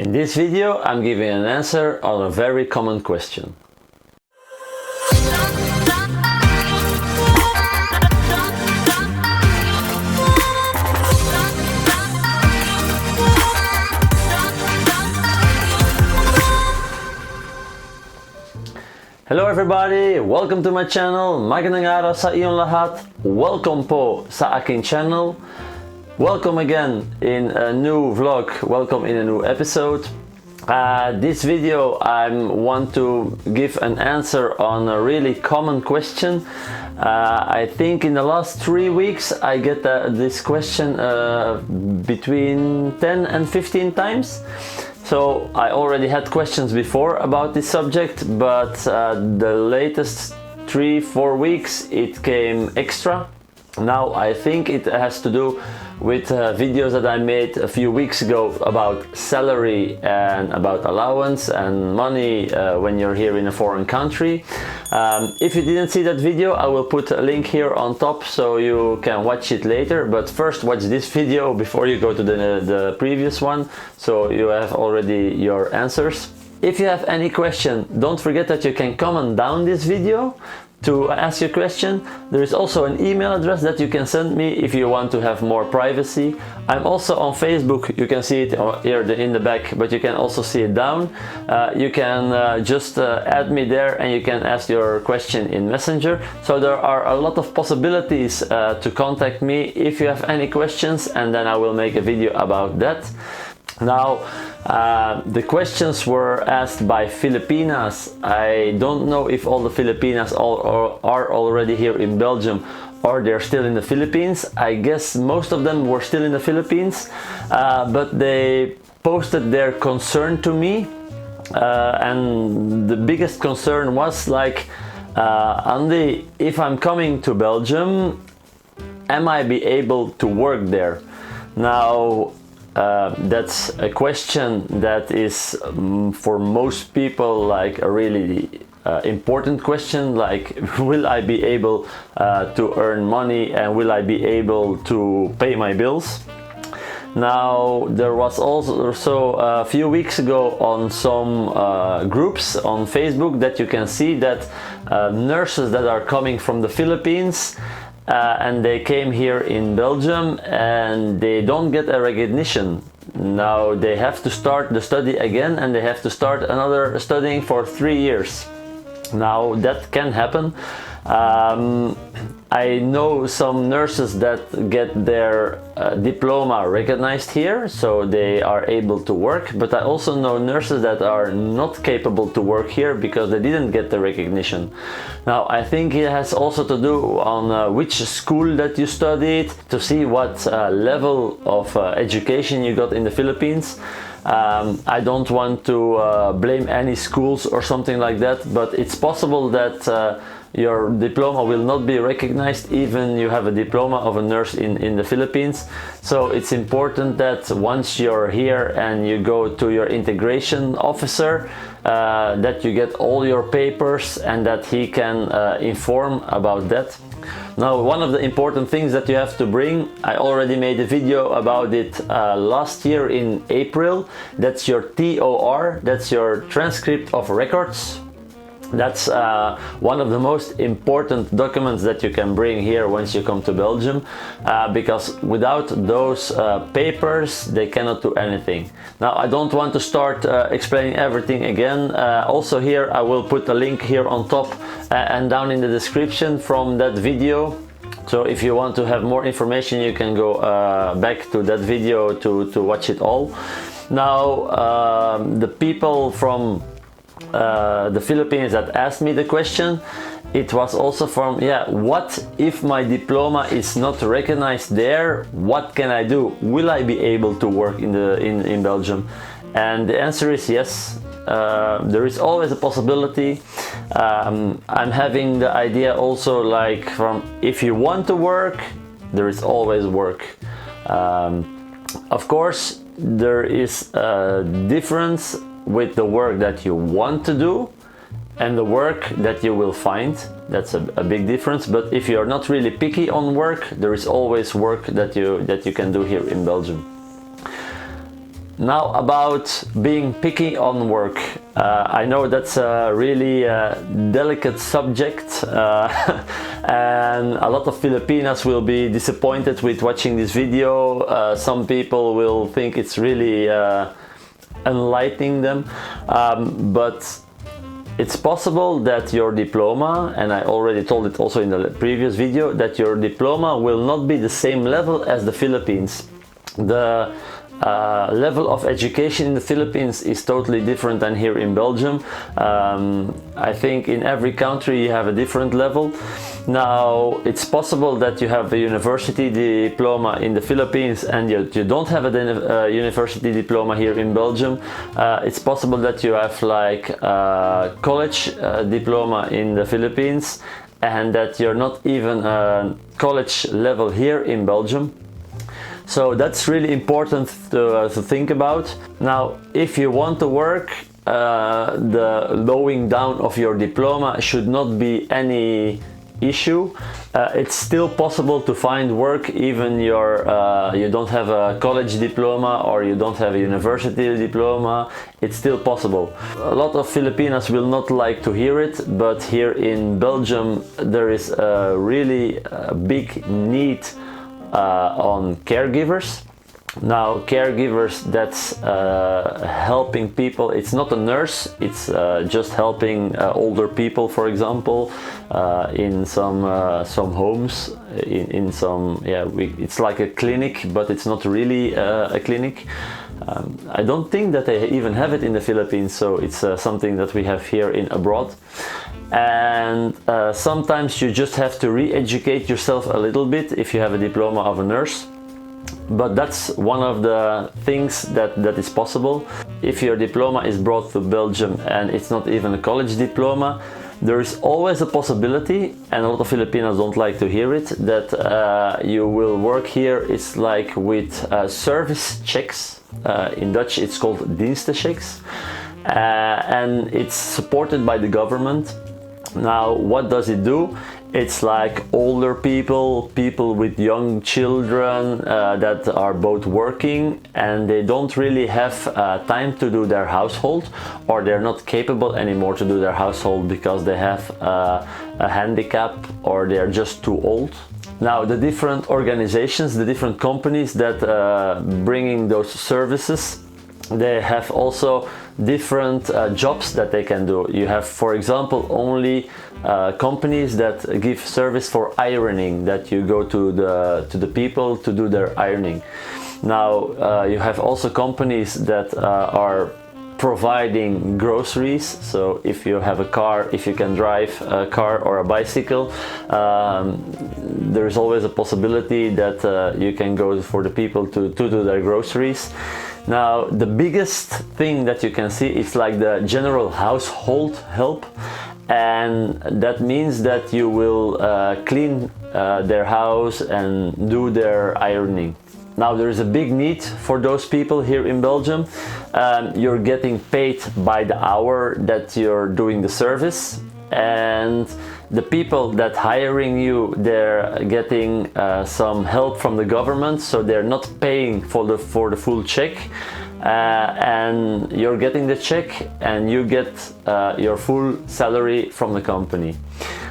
In this video, I'm giving an answer on a very common question. Hello everybody! Welcome to my channel. Magandang araw sa iyong lahat. Welcome po sa aking channel. Welcome again in a new vlog. Welcome in a new episode. This video I want to give an answer on a really common question. I think in the last 3 weeks I get this question between 10 and 15 times. So I already had questions before about this subject, but the latest 3-4 weeks it came extra. Now I think it has to do with videos that I made a few weeks ago about salary and about allowance and money when you're here in a foreign country. If you didn't see that video, I will put a link here on top so you can watch it later, but first watch this video before you go to the previous one, so you have already your answers. If you have any question, don't forget that you can comment down this video to ask your question. There is also an email address that you can send me if you want to have more privacy. I'm also on Facebook. You can see it here in the back, but you can also see it down. You can just add me there and you can ask your question in Messenger. So there are a lot of possibilities to contact me if you have any questions, and then I will make a video about that. Now, the questions were asked by Filipinas. I don't know if all the Filipinas are already here in Belgium or they're still in the Philippines. I guess most of them were still in the Philippines, but they posted their concern to me. And the biggest concern was like, Andy, if I'm coming to Belgium, am I be able to work there? Now, that's a question that is for most people like a really important question, like will I be able to earn money and will I be able to pay my bills? Now, there was also a few weeks ago on some groups on Facebook that you can see that nurses that are coming from the Philippines and they came here in Belgium and they don't get a recognition. Now they have to start the study again and they have to start another studying for 3 years. Now that can happen. I know some nurses that get their diploma recognized here, so they are able to work, but I also know nurses that are not capable to work here because they didn't get the recognition. Now I think it has also to do on which school that you studied, to see what level of education you got in the Philippines. I don't want to blame any schools or something like that, but it's possible that your diploma will not be recognized even you have a diploma of a nurse in the Philippines. So it's important that once you're here and you go to your integration officer, that you get all your papers and that he can inform about that. Now, one of the important things that you have to bring, I already made a video about it last year in April. That's your TOR, that's your transcript of records. That's one of the most important documents that you can bring here once you come to Belgium, because without those papers they cannot do anything. Now I don't want to start explaining everything again. Also here I will put a link here on top and down in the description from that video. So if you want to have more information you can go back to that video to watch it all. Now the people from the Philippines that asked me the question, it was also from, yeah, what if my diploma is not recognized there? What can I do? Will I be able to work in Belgium? And the answer is yes. There is always a possibility. I'm having the idea also, like, from if you want to work, there is always work. Of course, there is a difference with the work that you want to do and the work that you will find. That's a big difference. But if you're not really picky on work, there is always work that you can do here in Belgium. Now about being picky on work. I know that's a really delicate subject and a lot of Filipinas will be disappointed with watching this video. Some people will think it's really enlightening them, but it's possible that your diploma, and I already told it also in the previous video, that your diploma will not be the same level as the Philippines. The level of education in the Philippines is totally different than here in Belgium. I think in every country you have a different level. Now it's possible that you have a university diploma in the Philippines and you don't have a university diploma here in Belgium. It's possible that you have like a college diploma in the Philippines and that you're not even a college level here in Belgium. So that's really important to think about. Now, if you want to work, the lowering down of your diploma should not be any issue. It's still possible to find work even you don't have a college diploma or you don't have a university diploma. It's still possible. A lot of Filipinas will not like to hear it, but here in Belgium there is a really big need on caregivers. Now caregivers, that's helping people. It's not a nurse, it's just helping older people, for example, in some homes, in some, it's like a clinic, but it's not really a clinic. I don't think that they even have it in the Philippines, so it's something that we have here in abroad. And sometimes you just have to re-educate yourself a little bit if you have a diploma of a nurse. But that's one of the things that is possible. If your diploma is brought to Belgium and it's not even a college diploma, there is always a possibility, and a lot of Filipinos don't like to hear it, that you will work here. It's like with service checks. In Dutch it's called dienstenchecks, and it's supported by the government. Now what does it do? It's like older people, people with young children that are both working and they don't really have time to do their household, or they're not capable anymore to do their household because they have a handicap or they're just too old. Now the different organizations, the different companies that bringing those services, they have also different jobs that they can do. You have, for example, only companies that give service for ironing, that you go to the people to do their ironing. Now you have also companies that are providing groceries. So if you have a car, if you can drive a car or a bicycle, there is always a possibility that you can go for the people to do their groceries. Now the biggest thing that you can see is like the general household help, and that means that you will clean their house and do their ironing. Now there is a big need for those people here in Belgium. You're getting paid by the hour that you're doing the service, and the people that hiring you, they're getting some help from the government, so they're not paying for the full check, and you're getting the check and you get your full salary from the company.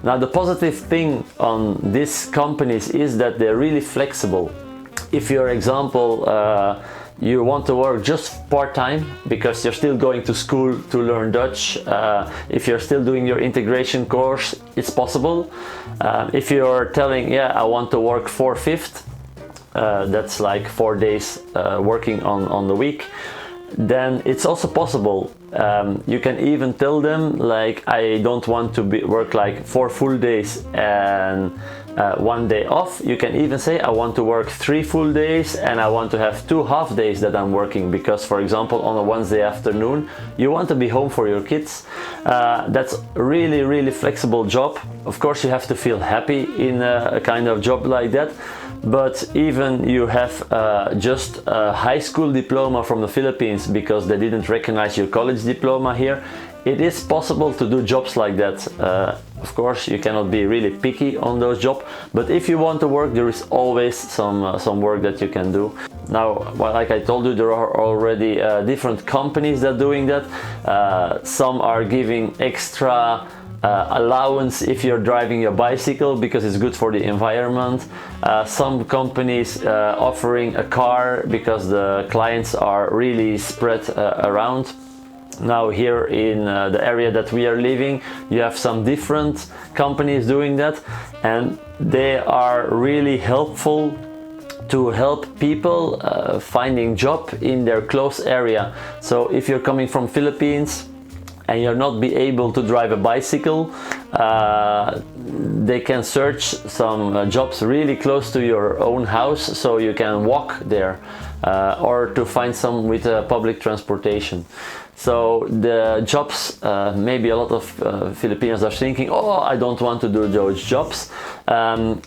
Now the positive thing on these companies is that they're really flexible. If, for example, you want to work just part-time because you're still going to school to learn Dutch, if you're still doing your integration course, it's possible. If you're telling, yeah, I want to work 4/5, that's like 4 days working on the week, then it's also possible. You can even tell them, like, I don't want to work like 4 full days and 1 day off. You can even say, I want to work 3 full days and I want to have 2 half days that I'm working, because, for example, on a Wednesday afternoon you want to be home for your kids. That's a really flexible job. Of course, you have to feel happy in a kind of job like that. But even you have just a high school diploma from the Philippines because they didn't recognize your college diploma here, it is possible to do jobs like that. Of course, you cannot be really picky on those jobs, but if you want to work, there is always some work that you can do. Now, well, like I told you, there are already different companies that are doing that. Some are giving extra allowance if you're driving your bicycle because it's good for the environment. Some companies offering a car because the clients are really spread around. Now here in the area that we are living, you have some different companies doing that, and they are really helpful to help people finding job in their close area. So if you're coming from Philippines and you're not be able to drive a bicycle, they can search some jobs really close to your own house so you can walk there, or to find some with public transportation. So the jobs, maybe a lot of Filipinos are thinking, oh, I don't want to do those jobs.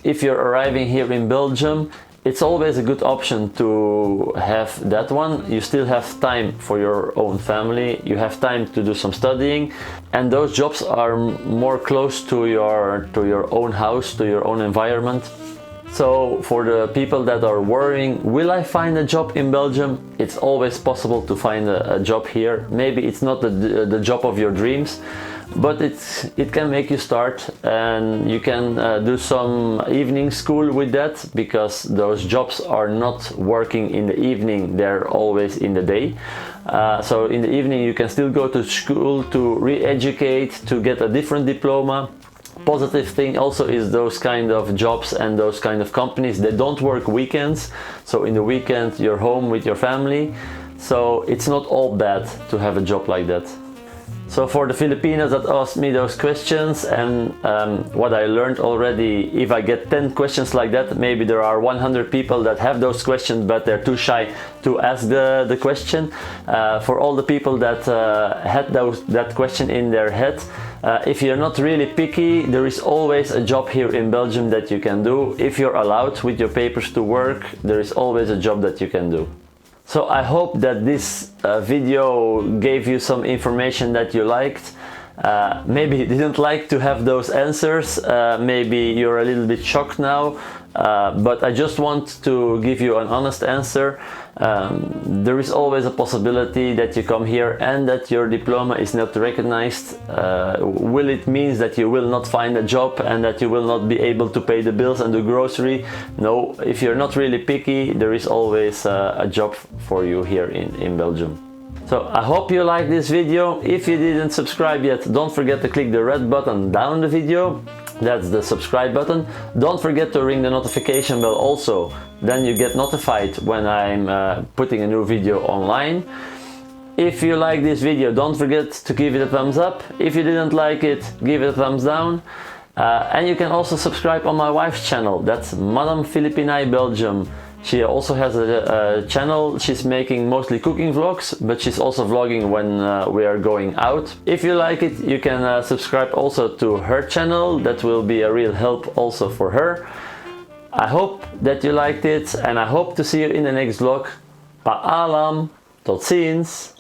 If you're arriving here in Belgium, it's always a good option to have that one. You still have time for your own family, you have time to do some studying, and those jobs are more close to your own house, to your own environment. So for the people that are worrying, will I find a job in Belgium? It's always possible to find a job here. Maybe it's not the job of your dreams, but it can make you start, and you can do some evening school with that, because those jobs are not working in the evening, they're always in the day. So in the evening you can still go to school to re-educate, to get a different diploma. Positive thing also is those kind of jobs and those kind of companies, they don't work weekends, so in the weekend you're home with your family, so it's not all bad to have a job like that. So for the Filipinos that asked me those questions, and what I learned already, if I get 10 questions like that, maybe there are 100 people that have those questions but they're too shy to ask the question. For all the people that had that question in their head, if you're not really picky, there is always a job here in Belgium that you can do. If you're allowed with your papers to work, there is always a job that you can do. So I hope that this video gave you some information that you liked. Maybe you didn't like to have those answers, maybe you're a little bit shocked now, but I just want to give you an honest answer. There is always a possibility that you come here and that your diploma is not recognized. Will it mean that you will not find a job and that you will not be able to pay the bills and the grocery? No, if you're not really picky, there is always a job for you here in Belgium. So I hope you liked this video. If you didn't subscribe yet, don't forget to click the red button down the video. That's the subscribe button. Don't forget to ring the notification bell also. Then you get notified when I'm putting a new video online. If you like this video, don't forget to give it a thumbs up. If you didn't like it, give it a thumbs down. And you can also subscribe on my wife's channel. That's Madame Filipinay Belgium. She also has a channel. She's making mostly cooking vlogs, but she's also vlogging when we are going out. If you like it, you can subscribe also to her channel. That will be a real help also for her. I hope that you liked it, and I hope to see you in the next vlog. Paalam, tot ziens!